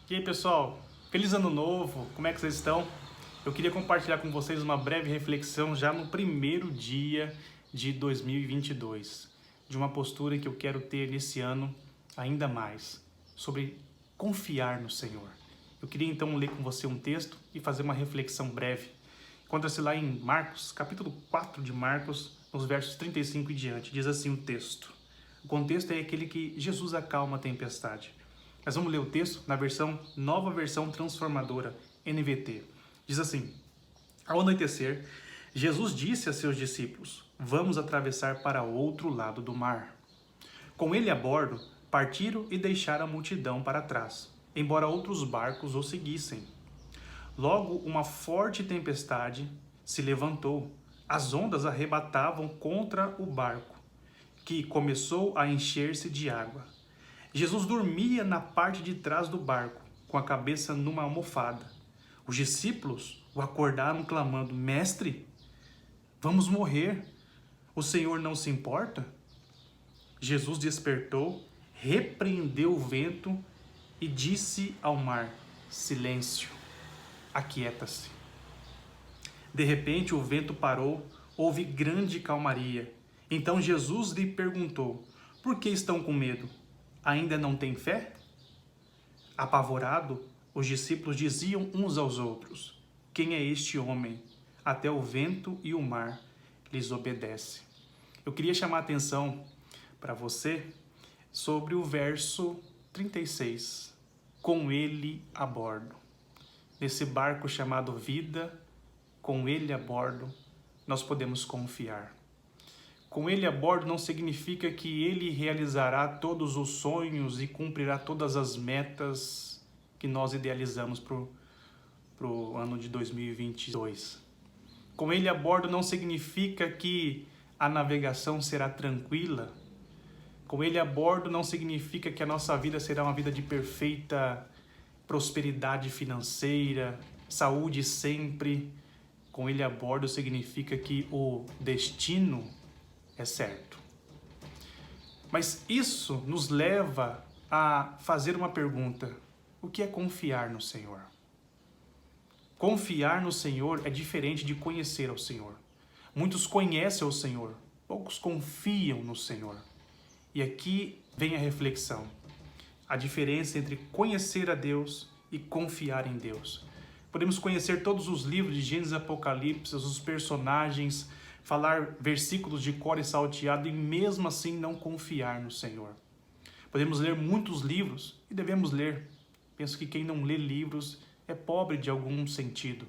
E aí, pessoal, feliz ano novo, como é que vocês estão? Eu queria compartilhar com vocês uma breve reflexão já no primeiro dia de 2022, de uma postura que eu quero ter nesse ano ainda mais, sobre confiar no Senhor. Eu queria então ler com você um texto e fazer uma reflexão breve. Encontra-se lá em Marcos, capítulo 4 de Marcos, nos versos 35 e diante. Diz assim o texto. O contexto é aquele que Jesus acalma a tempestade. Nós vamos ler o texto na nova versão transformadora, NVT. Diz assim: Ao anoitecer, Jesus disse a seus discípulos: Vamos atravessar para outro lado do mar. Com ele a bordo, partiram e deixaram a multidão para trás, embora outros barcos o seguissem. Logo, uma forte tempestade se levantou. As ondas arrebatavam contra o barco, que começou a encher-se de água. Jesus dormia na parte de trás do barco, com a cabeça numa almofada. Os discípulos o acordaram clamando: Mestre, vamos morrer. O Senhor não se importa? Jesus despertou, repreendeu o vento e disse ao mar: Silêncio, aquieta-se. De repente o vento parou, houve grande calmaria. Então Jesus lhe perguntou: Por que estão com medo? Ainda não têm fé? Apavorado, os discípulos diziam uns aos outros: Quem é este homem? Até o vento e o mar lhes obedecem. Eu queria chamar a atenção para você sobre o verso 36. Com ele a bordo. Nesse barco chamado vida, com ele a bordo, nós podemos confiar. Com ele a bordo não significa que ele realizará todos os sonhos e cumprirá todas as metas que nós idealizamos para o ano de 2022. Com ele a bordo não significa que a navegação será tranquila. Com ele a bordo não significa que a nossa vida será uma vida de perfeita prosperidade financeira, saúde sempre. Com ele a bordo significa que o destino é certo. Mas isso nos leva a fazer uma pergunta: o que é confiar no Senhor? Confiar no Senhor é diferente de conhecer ao Senhor. Muitos conhecem o Senhor, poucos confiam no Senhor. E aqui vem a reflexão: a diferença entre conhecer a Deus e confiar em Deus. Podemos conhecer todos os livros de Gênesis e Apocalipse, os personagens, falar versículos de cor e salteado e mesmo assim não confiar no Senhor. Podemos ler muitos livros e devemos ler. Penso que quem não lê livros é pobre de algum sentido.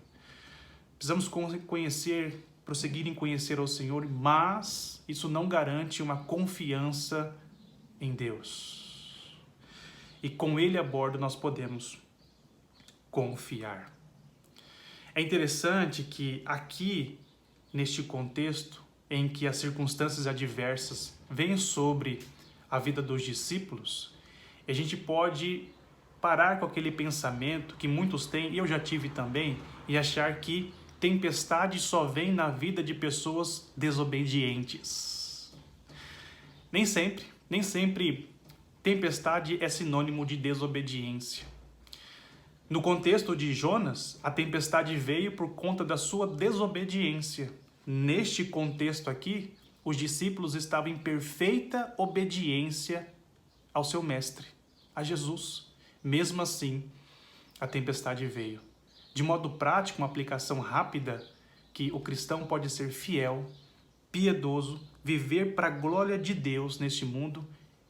Precisamos conhecer, prosseguir em conhecer ao Senhor, mas isso não garante uma confiança em Deus. E com Ele a bordo nós podemos confiar. É interessante que aqui, neste contexto em que as circunstâncias adversas vêm sobre a vida dos discípulos, a gente pode parar com aquele pensamento que muitos têm, e eu já tive também, e achar que tempestade só vem na vida de pessoas desobedientes. Nem sempre tempestade é sinônimo de desobediência. No contexto de Jonas, a tempestade veio por conta da sua desobediência. Neste contexto aqui, os discípulos estavam em perfeita obediência ao seu mestre, a Jesus. Mesmo assim, a tempestade veio. De modo prático, uma aplicação rápida, que o cristão pode ser fiel, piedoso, viver para a glória de Deus neste mundo,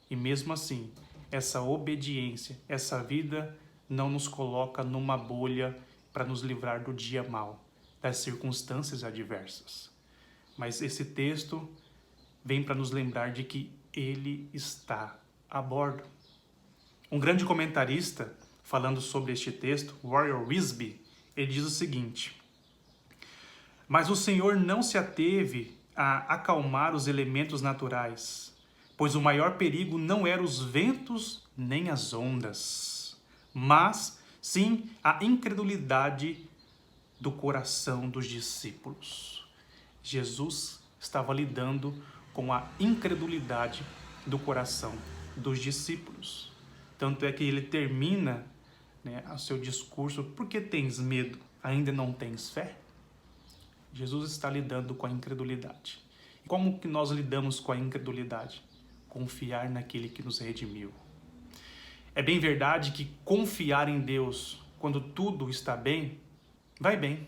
e mesmo assim, essa obediência, essa vida não nos coloca numa bolha para nos livrar do dia mau, das circunstâncias adversas. Mas esse texto vem para nos lembrar de que Ele está a bordo. Um grande comentarista, falando sobre este texto, Warren Wiersbe, ele diz o seguinte: Mas o Senhor não se ateve a acalmar os elementos naturais, pois o maior perigo não eram os ventos nem as ondas, mas sim a incredulidade do coração dos discípulos. Jesus estava lidando com a incredulidade do coração dos discípulos. Tanto é que ele termina né, ao seu discurso: por que tens medo? Ainda não tens fé? Jesus está lidando com a incredulidade. Como que nós lidamos com a incredulidade? Confiar naquele que nos redimiu. É bem verdade que confiar em Deus quando tudo está bem, vai bem.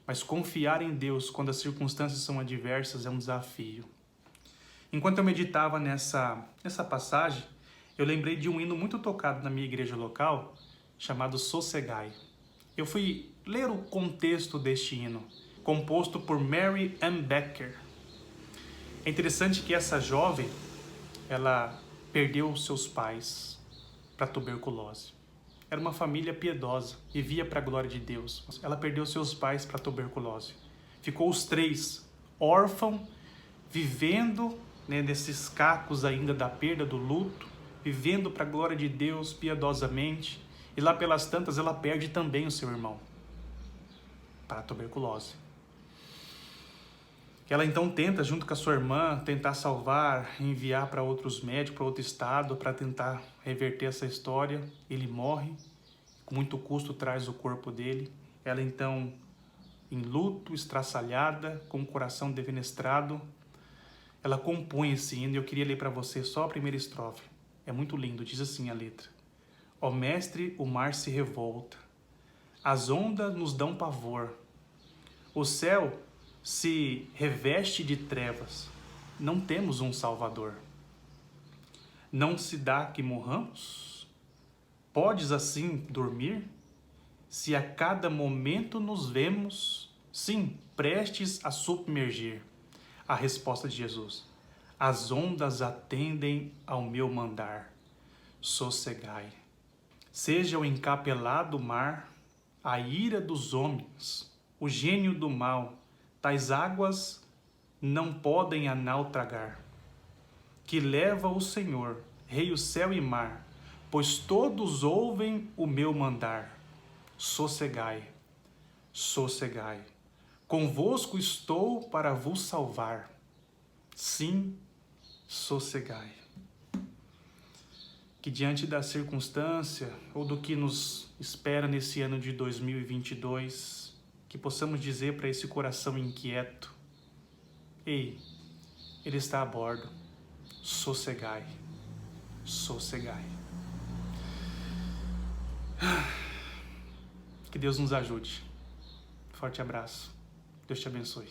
Mas confiar em Deus quando as circunstâncias são adversas é um desafio. Enquanto eu meditava nessa passagem, eu lembrei de um hino muito tocado na minha igreja local, chamado Sossegai. Eu fui ler o contexto deste hino, composto por Mary Ann Becker. É interessante que essa jovem, ela perdeu seus pais para tuberculose. Era uma família piedosa, vivia para a glória de Deus. Ela perdeu seus pais para tuberculose. Ficou os três órfãos, vivendo, né, nesses cacos ainda da perda, do luto, vivendo para a glória de Deus piedosamente. E lá pelas tantas ela perde também o seu irmão para a tuberculose. Ela então tenta, junto com a sua irmã, tentar salvar, enviar para outros médicos, para outro estado, para tentar reverter essa história. Ele morre, com muito custo traz o corpo dele. Ela então, em luto, estraçalhada, com o coração defenestrado, ela compõe esse hino. Eu queria ler para você só a primeira estrofe. É muito lindo, diz assim a letra: ó mestre, o mar se revolta, as ondas nos dão pavor, o céu se reveste de trevas, não temos um Salvador. Não se dá que morramos? Podes assim dormir? Se a cada momento nos vemos, sim, prestes a submergir. A resposta de Jesus: as ondas atendem ao meu mandar, sossegai. Seja o encapelado mar, a ira dos homens, o gênio do mal, tais águas não podem a nau tragar. Que leva o Senhor, Rei o céu e mar, pois todos ouvem o meu mandar. Sossegai, sossegai. Convosco estou para vos salvar. Sim, sossegai. Que diante da circunstância ou do que nos espera nesse ano de 2022, que possamos dizer para esse coração inquieto: ei, ele está a bordo. Sossegai, sossegai. Que Deus nos ajude. Forte abraço. Deus te abençoe.